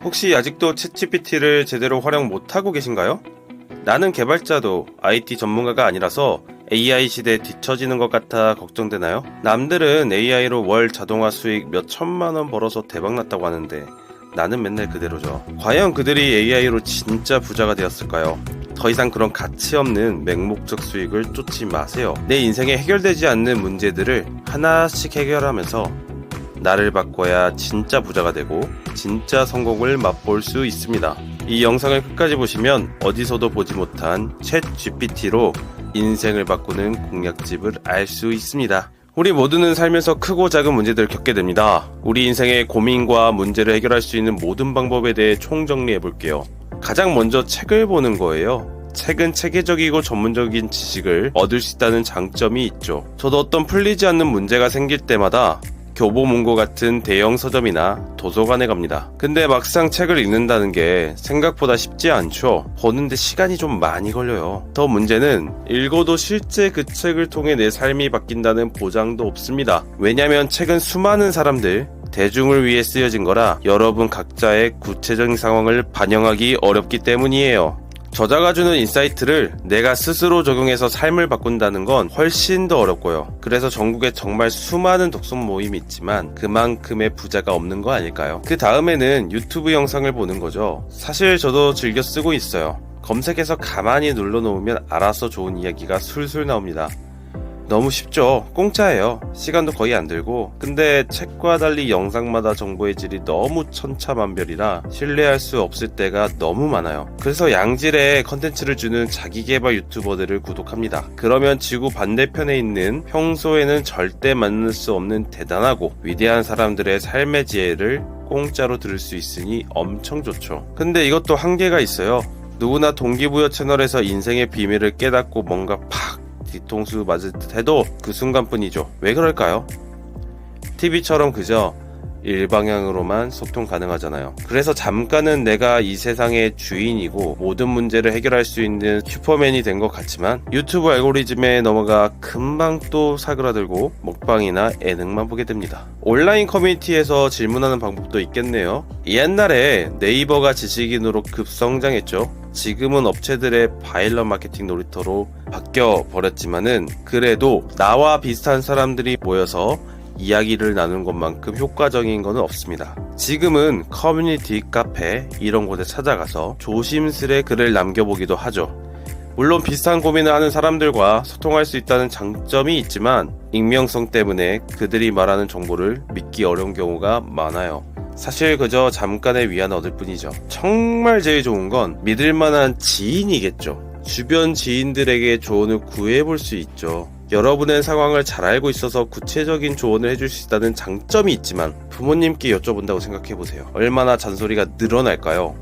혹시 아직도 챗GPT를 제대로 활용 못하고 계신가요? 나는 개발자도 IT 전문가가 아니라서 AI 시대에 뒤처지는 것 같아 걱정되나요? 남들은 AI로 월 자동화 수익 몇 천만 원 벌어서 대박났다고 하는데 나는 맨날 그대로죠. 과연 그들이 AI로 진짜 부자가 되었을까요? 더 이상 그런 가치 없는 맹목적 수익을 쫓지 마세요. 내 인생에 해결되지 않는 문제들을 하나씩 해결하면서 나를 바꿔야 진짜 부자가 되고 진짜 성공을 맛볼 수 있습니다. 이 영상을 끝까지 보시면 어디서도 보지 못한 챗 GPT로 인생을 바꾸는 공략집을 알 수 있습니다. 우리 모두는 살면서 크고 작은 문제들을 겪게 됩니다. 우리 인생의 고민과 문제를 해결할 수 있는 모든 방법에 대해 총정리해 볼게요. 가장 먼저 책을 보는 거예요. 책은 체계적이고 전문적인 지식을 얻을 수 있다는 장점이 있죠. 저도 어떤 풀리지 않는 문제가 생길 때마다 교보문고 같은 대형 서점이나 도서관에 갑니다. 근데 막상 책을 읽는다는 게 생각보다 쉽지 않죠. 보는데 시간이 좀 많이 걸려요. 더 문제는 읽어도 실제 그 책을 통해 내 삶이 바뀐다는 보장도 없습니다. 왜냐면 책은 수많은 사람들, 대중을 위해 쓰여진 거라 여러분 각자의 구체적인 상황을 반영하기 어렵기 때문이에요. 저자가 주는 인사이트를 내가 스스로 적용해서 삶을 바꾼다는 건 훨씬 더 어렵고요. 그래서 전국에 정말 수많은 독서 모임이 있지만 그만큼의 부자가 없는 거 아닐까요? 그 다음에는 유튜브 영상을 보는 거죠. 사실 저도 즐겨 쓰고 있어요. 검색해서 가만히 눌러놓으면 알아서 좋은 이야기가 술술 나옵니다. 너무 쉽죠? 공짜예요. 시간도 거의 안 들고. 근데 책과 달리 영상마다 정보의 질이 너무 천차만별이라 신뢰할 수 없을 때가 너무 많아요. 그래서 양질의 컨텐츠를 주는 자기계발 유튜버들을 구독합니다. 그러면 지구 반대편에 있는 평소에는 절대 만날 수 없는 대단하고 위대한 사람들의 삶의 지혜를 공짜로 들을 수 있으니 엄청 좋죠. 근데 이것도 한계가 있어요. 누구나 동기부여 채널에서 인생의 비밀을 깨닫고 뭔가 팍 뒤통수 맞을 듯 해도 그 순간뿐이죠. 왜 그럴까요? TV처럼 그저 일방향으로만 소통 가능하잖아요. 그래서 잠깐은 내가 이 세상의 주인이고 모든 문제를 해결할 수 있는 슈퍼맨이 된 것 같지만 유튜브 알고리즘에 넘어가 금방 또 사그라들고 먹방이나 예능만 보게 됩니다. 온라인 커뮤니티에서 질문하는 방법도 있겠네요. 옛날에 네이버가 지식인으로 급성장했죠. 지금은 업체들의 바일런 마케팅 놀이터로 바뀌어 버렸지만은 그래도 나와 비슷한 사람들이 모여서 이야기를 나누는 것만큼 효과적인 것은 없습니다. 지금은 커뮤니티, 카페 이런 곳에 찾아가서 조심스레 글을 남겨보기도 하죠. 물론 비슷한 고민을 하는 사람들과 소통할 수 있다는 장점이 있지만 익명성 때문에 그들이 말하는 정보를 믿기 어려운 경우가 많아요. 사실 그저 잠깐의 위안을 얻을 뿐이죠. 정말 제일 좋은 건 믿을만한 지인이겠죠. 주변 지인들에게 조언을 구해볼 수 있죠. 여러분의 상황을 잘 알고 있어서 구체적인 조언을 해줄 수 있다는 장점이 있지만 부모님께 여쭤본다고 생각해보세요. 얼마나 잔소리가 늘어날까요?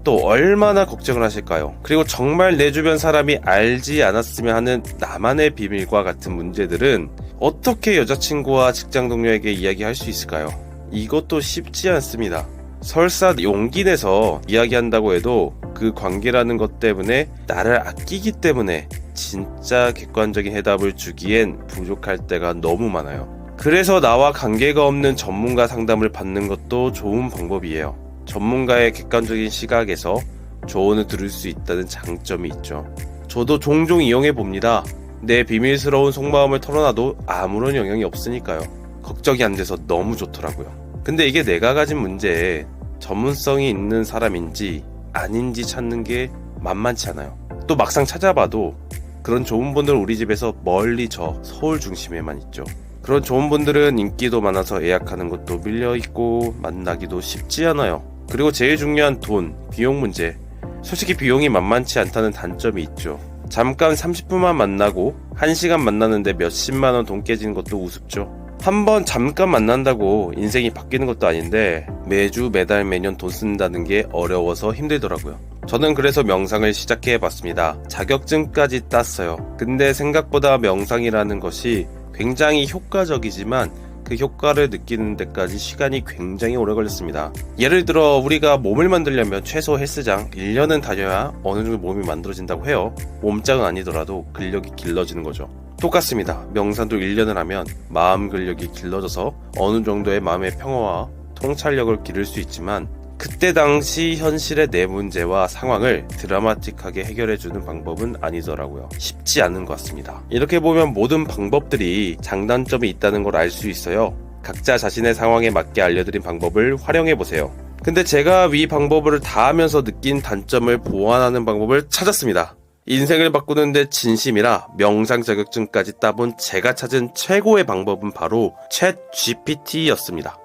또 얼마나 걱정을 하실까요? 그리고 정말 내 주변 사람이 알지 않았으면 하는 나만의 비밀과 같은 문제들은 어떻게 여자친구와 직장 동료에게 이야기할 수 있을까요? 이것도 쉽지 않습니다. 설사 용기 내서 이야기한다고 해도 그 관계라는 것 때문에 나를 아끼기 때문에 진짜 객관적인 해답을 주기엔 부족할 때가 너무 많아요. 그래서 나와 관계가 없는 전문가 상담을 받는 것도 좋은 방법이에요. 전문가의 객관적인 시각에서 조언을 들을 수 있다는 장점이 있죠. 저도 종종 이용해 봅니다. 내 비밀스러운 속마음을 털어놔도 아무런 영향이 없으니까요. 걱정이 안 돼서 너무 좋더라고요. 근데 이게 내가 가진 문제에 전문성이 있는 사람인지 아닌지 찾는 게 만만치 않아요. 또 막상 찾아봐도 그런 좋은 분들은 우리 집에서 멀리 저 서울 중심에만 있죠. 그런 좋은 분들은 인기도 많아서 예약하는 것도 밀려있고 만나기도 쉽지 않아요. 그리고 제일 중요한 돈, 비용 문제. 솔직히 비용이 만만치 않다는 단점이 있죠. 잠깐 30분만 만나고 1시간 만나는데 몇십만 원 돈 깨지는 것도 우습죠. 한번 잠깐 만난다고 인생이 바뀌는 것도 아닌데 매주 매달 매년 돈 쓴다는 게 어려워서 힘들더라고요. 저는 그래서 명상을 시작해봤습니다. 자격증까지 땄어요. 근데 생각보다 명상이라는 것이 굉장히 효과적이지만 그 효과를 느끼는 데까지 시간이 굉장히 오래 걸렸습니다. 예를 들어 우리가 몸을 만들려면 최소 헬스장 1년은 다녀야 어느 정도 몸이 만들어진다고 해요. 몸짱은 아니더라도 근력이 길러지는 거죠. 똑같습니다. 명상도 1년을 하면 마음 근력이 길러져서 어느 정도의 마음의 평화와 통찰력을 기를 수 있지만 그때 당시 현실의 내 문제와 상황을 드라마틱하게 해결해주는 방법은 아니더라고요. 쉽지 않은 것 같습니다. 이렇게 보면 모든 방법들이 장단점이 있다는 걸 알 수 있어요. 각자 자신의 상황에 맞게 알려드린 방법을 활용해보세요. 근데 제가 위 방법을 다 하면서 느낀 단점을 보완하는 방법을 찾았습니다. 인생을 바꾸는데 진심이라 명상 자격증까지 따본 제가 찾은 최고의 방법은 바로 챗 GPT였습니다.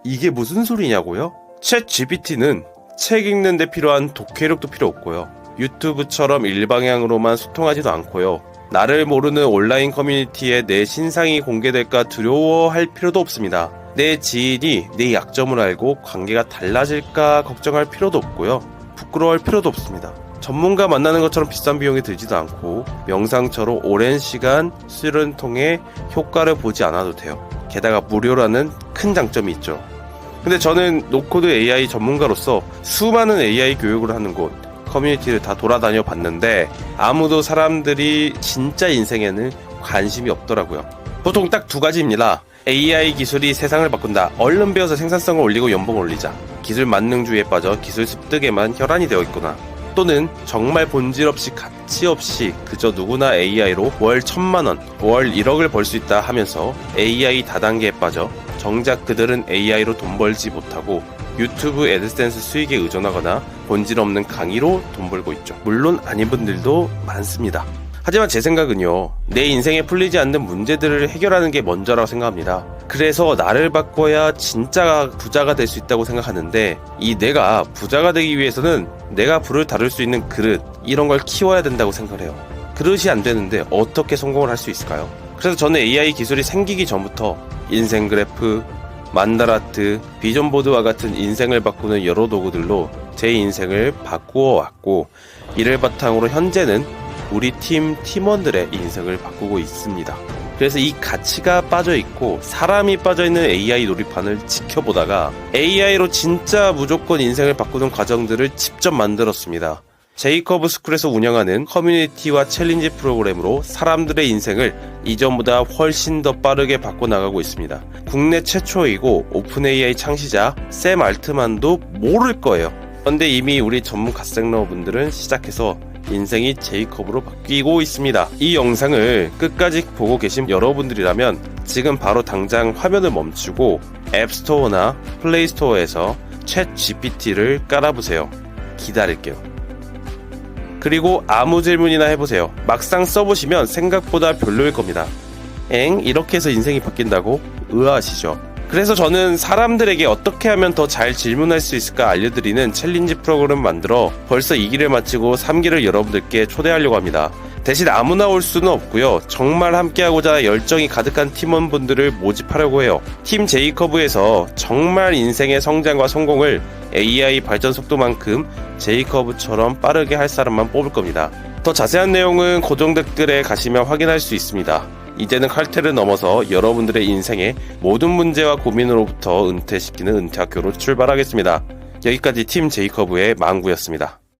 이게 무슨 소리냐고요? 챗 GPT는 책 읽는데 필요한 독해력도 필요 없고요. 유튜브처럼 일방향으로만 소통하지도 않고요. 나를 모르는 온라인 커뮤니티에 내 신상이 공개될까 두려워할 필요도 없습니다. 내 지인이 내 약점을 알고 관계가 달라질까 걱정할 필요도 없고요. 부끄러워할 필요도 없습니다. 전문가 만나는 것처럼 비싼 비용이 들지도 않고 명상처럼 오랜 시간 수련을 통해 효과를 보지 않아도 돼요. 게다가 무료라는 큰 장점이 있죠. 근데 저는 노코드 AI 전문가로서 수많은 AI 교육을 하는 곳, 커뮤니티를 다 돌아다녀 봤는데 아무도 사람들이 진짜 인생에는 관심이 없더라고요. 보통 딱 두 가지입니다. AI 기술이 세상을 바꾼다. 얼른 배워서 생산성을 올리고 연봉을 올리자. 기술 만능주의에 빠져 기술 습득에만 혈안이 되어 있구나. 또는 정말 본질 없이 가치 없이 그저 누구나 AI로 월 1,000만원, 월 1억을 벌 수 있다 하면서 AI 다단계에 빠져 정작 그들은 AI로 돈 벌지 못하고 유튜브 애드센스 수익에 의존하거나 본질 없는 강의로 돈 벌고 있죠. 물론 아닌 분들도 많습니다. 하지만 제 생각은요, 내 인생에 풀리지 않는 문제들을 해결하는 게 먼저라고 생각합니다. 그래서 나를 바꿔야 진짜 부자가 될 수 있다고 생각하는데, 이 내가 부자가 되기 위해서는 내가 불을 다룰 수 있는 그릇, 이런 걸 키워야 된다고 생각을 해요. 그릇이 안 되는데 어떻게 성공을 할 수 있을까요? 그래서 저는 AI 기술이 생기기 전부터 인생 그래프, 만다라트, 비전보드와 같은 인생을 바꾸는 여러 도구들로 제 인생을 바꾸어 왔고, 이를 바탕으로 현재는 우리 팀원들의 인생을 바꾸고 있습니다. 그래서 이 가치가 빠져있고 사람이 빠져있는 AI 놀이판을 지켜보다가 AI로 진짜 무조건 인생을 바꾸는 과정들을 직접 만들었습니다. 제이커브 스쿨에서 운영하는 커뮤니티와 챌린지 프로그램으로 사람들의 인생을 이전보다 훨씬 더 빠르게 바꿔나가고 있습니다. 국내 최초이고 오픈 AI 창시자 샘 알트만도 모를 거예요. 그런데 이미 우리 전문 갓생러 분들은 시작해서 인생이 제이컵으로 바뀌고 있습니다. 이 영상을 끝까지 보고 계신 여러분들이라면 지금 바로 당장 화면을 멈추고 앱스토어나 플레이스토어에서 챗 GPT를 깔아보세요. 기다릴게요. 그리고 아무 질문이나 해보세요. 막상 써보시면 생각보다 별로일 겁니다. 이렇게 해서 인생이 바뀐다고? 의아하시죠? 그래서 저는 사람들에게 어떻게 하면 더 잘 질문할 수 있을까 알려드리는 챌린지 프로그램을 만들어 벌써 2기를 마치고 3기를 여러분들께 초대하려고 합니다. 대신 아무나 올 수는 없고요. 정말 함께하고자 열정이 가득한 팀원분들을 모집하려고 해요. 팀 제이커브에서 정말 인생의 성장과 성공을 AI 발전 속도만큼 제이커브처럼 빠르게 할 사람만 뽑을 겁니다. 더 자세한 내용은 고정 댓글에 가시면 확인할 수 있습니다. 이제는 칼퇴를 넘어서 여러분들의 인생의 모든 문제와 고민으로부터 은퇴시키는 은퇴학교로 출발하겠습니다. 여기까지 팀 제이커브의 망구였습니다.